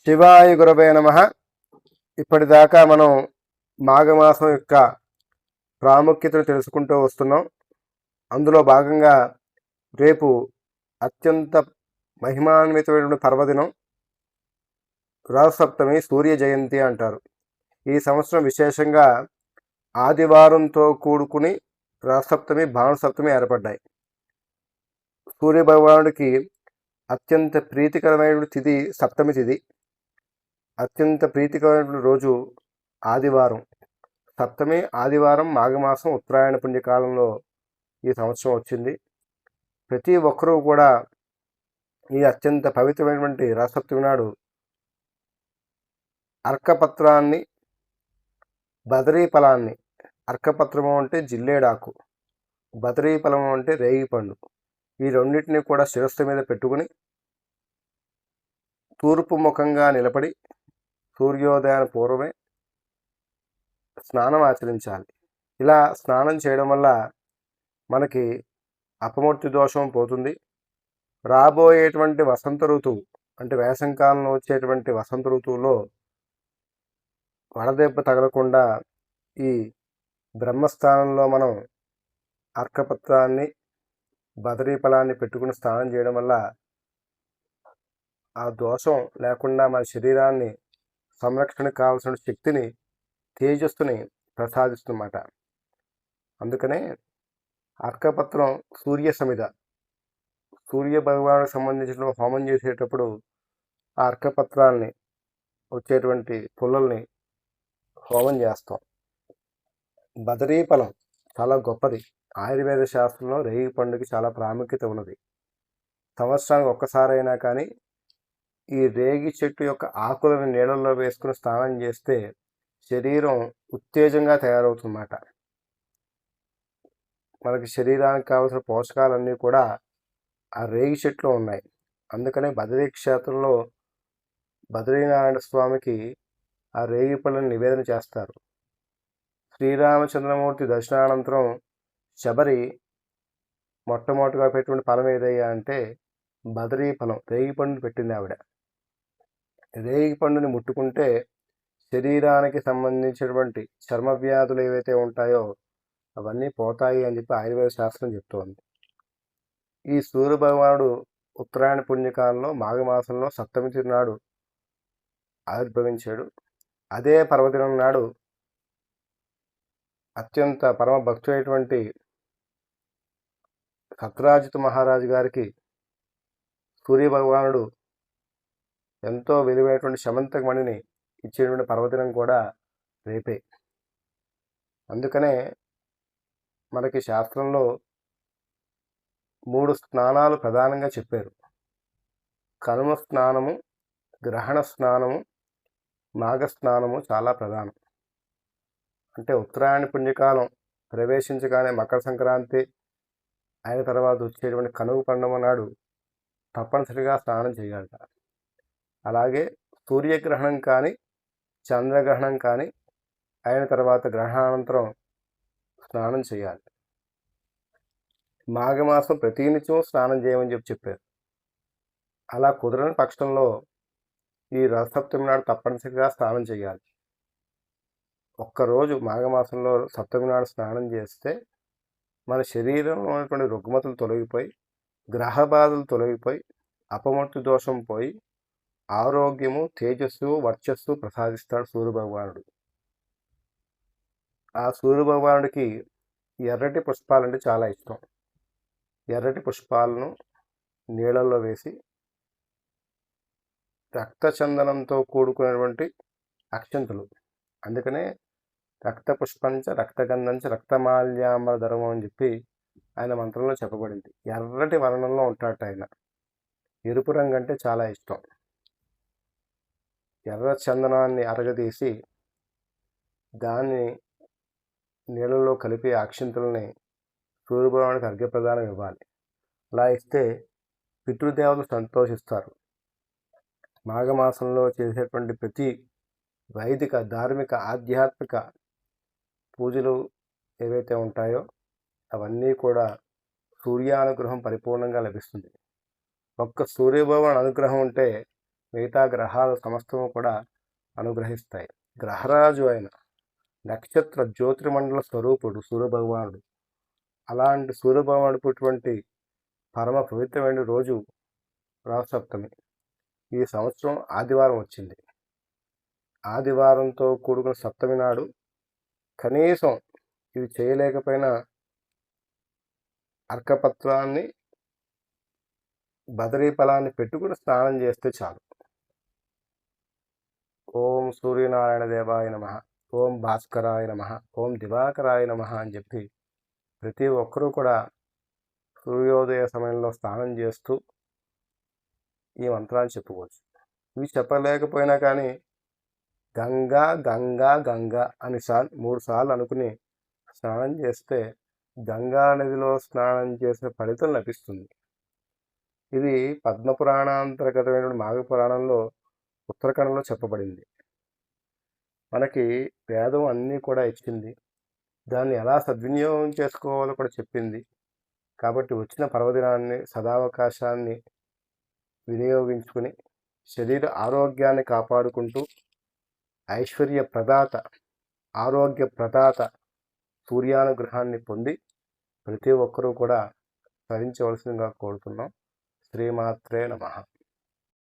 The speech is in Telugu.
శివాయ గురవే నమః. ఇప్పటిదాకా మనం మాఘమాసం యొక్క ప్రాముఖ్యతను తెలుసుకుంటూ వస్తున్నాం. అందులో భాగంగా రేపు అత్యంత మహిమాన్వితమైన పర్వదినం రథసప్తమి, సూర్య జయంతి అంటారు. ఈ సంవత్సరం విశేషంగా ఆదివారంతో కూడుకుని రథసప్తమి, భానుసప్తమి ఏర్పడ్డాయి. సూర్య భగవానుడికి అత్యంత ప్రీతికరమైన తిథి సప్తమి తిథి. అత్యంత ప్రీతికరమైన రోజు ఆదివారం. సప్తమి ఆదివారం మాఘమాసం ఉత్తరాయణ పుణ్యకాలంలో ఈ సంవత్సరం వచ్చింది. ప్రతి ఒక్కరూ కూడా ఈ అత్యంత పవిత్రమైనటువంటి రథసప్తమి నాడు అర్కపత్రాన్ని, బదరీ ఫలాన్ని, అర్కపత్రము అంటే జిల్లేడాకు, బదరీ ఫలము అంటే రేగిపండు, ఈ రెండింటిని కూడా శిరస్సు మీద పెట్టుకుని తూర్పు ముఖంగా నిలబడి సూర్యోదయానికి పూర్వమే స్నానం ఆచరించాలి. ఇలా స్నానం చేయడం వల్ల మనకి అపమృత్యు దోషం పోతుంది. రాబోయేటువంటి వసంత ఋతువు అంటే వేసంకాలంలో వచ్చేటువంటి వసంత ఋతువులో వడదెబ్బ తగలకుండా ఈ బ్రహ్మస్థానంలో మనం అర్కపత్రాన్ని, బదరీ ఫలాన్ని పెట్టుకుని స్నానం చేయడం వల్ల ఆ దోషం లేకుండా మన శరీరాన్ని సంరక్షణకు కావాల్సిన శక్తిని, తేజస్సుని ప్రసాదిస్తుందన్నమాట. అందుకనే అర్కపత్రం సూర్య సమిధ, సూర్య భగవానుడికి సంబంధించిన హోమం చేసేటప్పుడు ఆ అర్కపత్రాన్ని, వచ్చేటువంటి పుల్లల్ని హోమం చేస్తాం. బదరీ ఫలం చాలా గొప్పది. ఆయుర్వేద శాస్త్రంలో రేగి పండుగకి చాలా ప్రాముఖ్యత ఉన్నది. సంవత్సరానికి ఒక్కసారైనా కానీ ఈ రేగి చెట్టు యొక్క ఆకులను నీళ్ళల్లో వేసుకుని స్నానం చేస్తే శరీరం ఉత్తేజంగా తయారవుతుందన్నమాట. మనకి శరీరానికి కావాల్సిన పోషకాలన్నీ కూడా ఆ రేగి చెట్లో ఉన్నాయి. అందుకనే బదరీ క్షేత్రంలో బద్రీనారాయణ స్వామికి ఆ రేగి పళ్ళని నివేదన చేస్తారు. శ్రీరామచంద్రమూర్తి దర్శనానంతరం శబరి మొట్టమొదటిగా పెట్టిన ఫలం ఏదయ్యా అంటే బదరీ ఫలం, రేగి పండుని పెట్టింది ఆవిడ. రేగి పండుని ముట్టుకుంటే శరీరానికి సంబంధించినటువంటి చర్మ వ్యాధులు ఏవైతే ఉంటాయో అవన్నీ పోతాయి అని చెప్పి ఆయుర్వేద శాస్త్రం చెప్తోంది. ఈ సూర్య భగవానుడు ఉత్తరాయణ పుణ్యకాలంలో మాఘమాసంలో సప్తమి తిథి నాడు ఆవిర్భవించాడు. అదే పర్వదినం నాడు అత్యంత పరమ భక్తుడైనటువంటి సత్రాజిత్ మహారాజు గారికి సూర్య భగవానుడు ఎంతో విలువైనటువంటి శమంతక మణిని ఇచ్చేటువంటి పర్వదినం కూడా రేపే. అందుకనే మనకి శాస్త్రంలో 3 స్నానాలు ప్రధానంగా చెప్పారు. కనుమ స్నానము, గ్రహణ స్నానము, మాఘ స్నానము చాలా ప్రధానం. అంటే ఉత్తరాయణ పుణ్యకాలం ప్రవేశించగానే మకర సంక్రాంతి అయిన తర్వాత వచ్చేటువంటి కనుమ పండుగ నాడు తప్పనిసరిగా స్నానం చేయాలట. అలాగే సూర్యగ్రహణం కానీ చంద్రగ్రహణం కానీ అయిన తర్వాత గ్రహణానంతరం స్నానం చేయాలి. మాఘమాసం ప్రతినిత్యం స్నానం చేయమని చెప్పారు. అలా కుదరని పక్షంలో ఈ రథసప్తమి నాడు తప్పనిసరిగా స్నానం చేయాలి. ఒక్కరోజు మాఘమాసంలో సప్తమి నాడు స్నానం చేస్తే మన శరీరంలో ఉన్నటువంటి రుగ్మతలు తొలగిపోయి, గ్రహ బాధలు తొలగిపోయి, అపమృత్యు దోషం పోయి ఆరోగ్యము, తేజస్సు, వర్చస్సు ప్రసాదిస్తాడు సూర్యభగవానుడు. ఆ సూర్యభగవానుడికి ఎర్రటి పుష్పాలంటే చాలా ఇష్టం. ఎర్రటి పుష్పాలను నీళ్ళల్లో వేసి రక్తచందనంతో కూడుకున్నటువంటి అక్షంతలు, అందుకనే రక్త పుష్పంచ రక్తగంధంచ రక్తమాల్యాంబర ధర్మం అని చెప్పి ఆయన మంత్రంలో చెప్పబడింది. ఎర్రటి వర్ణంలో ఉంటాడట ఆయన. ఎరుపు రంగు అంటే చాలా ఇష్టం. ఎర్ర చందనాన్ని అరగదీసి దాన్ని నీళ్ళలో కలిపి అక్షింతలని సూర్యభగవానికి అర్ఘ్యప్రదానం ఇవ్వాలి. అలా ఇస్తే పితృదేవతలు సంతోషిస్తారు. మాఘమాసంలో చేసేటువంటి ప్రతి వైదిక, ధార్మిక, ఆధ్యాత్మిక పూజలు ఏవైతే ఉంటాయో అవన్నీ కూడా సూర్యానుగ్రహం పరిపూర్ణంగా లభిస్తుంది. ఒక్క సూర్యభగవాన్ అనుగ్రహం ఉంటే మిగతా గ్రహాలు సమస్తము కూడా అనుగ్రహిస్తాయి. గ్రహరాజు అయిన నక్షత్ర జ్యోతిర్మండల స్వరూపుడు సూర్యభగవానుడు. అలాంటి సూర్యభగవానుడు పుట్టినటువంటి పరమ పవిత్రమైన రోజు రథసప్తమి. ఈ సంవత్సరం ఆదివారం వచ్చింది. ఆదివారంతో కూడుకున్న సప్తమి నాడు కనీసం ఇది చేయలేకపోయినా అర్కపత్రాన్ని బదరీ ఫలాన్ని పెట్టుకుని స్నానం చేస్తే చాలు. ఓం సూర్యనారాయణ దేవాయ నమః, ఓం భాస్కరాయ నమః, ఓం దివాకరాయ నమః అని చెప్పి ప్రతి ఒక్కరూ కూడా సూర్యోదయ సమయంలో స్నానం చేస్తూ ఈ మంత్రాన్ని చెప్పుకోవచ్చు. ఇవి చెప్పలేకపోయినా కానీ గంగా గంగా గంగా అని 3 సార్లు అనుకుని స్నానం చేస్తే గంగా నదిలో స్నానం చేసిన ఫలితం లభిస్తుంది. ఇది పద్మపురాణాంతర్గతమైన మాఘపురాణంలో ఉత్తరఖండంలో చెప్పబడింది. మనకి వేదం అన్నీ కూడా ఇచ్చింది. దాన్ని ఎలా సద్వినియోగం చేసుకోవాలో కూడా చెప్పింది. కాబట్టి వచ్చిన పర్వదినాన్ని సదావకాశాన్ని వినియోగించుకుని శరీర ఆరోగ్యాన్ని కాపాడుకుంటూ ఐశ్వర్య ప్రదాత ఆరోగ్య ప్రదాత సూర్యానుగ్రహాన్ని పొంది ప్రతి ఒక్కరూ కూడా తరించవలసిందిగా కోరుతున్నాం. శ్రీమాత్రే నమః.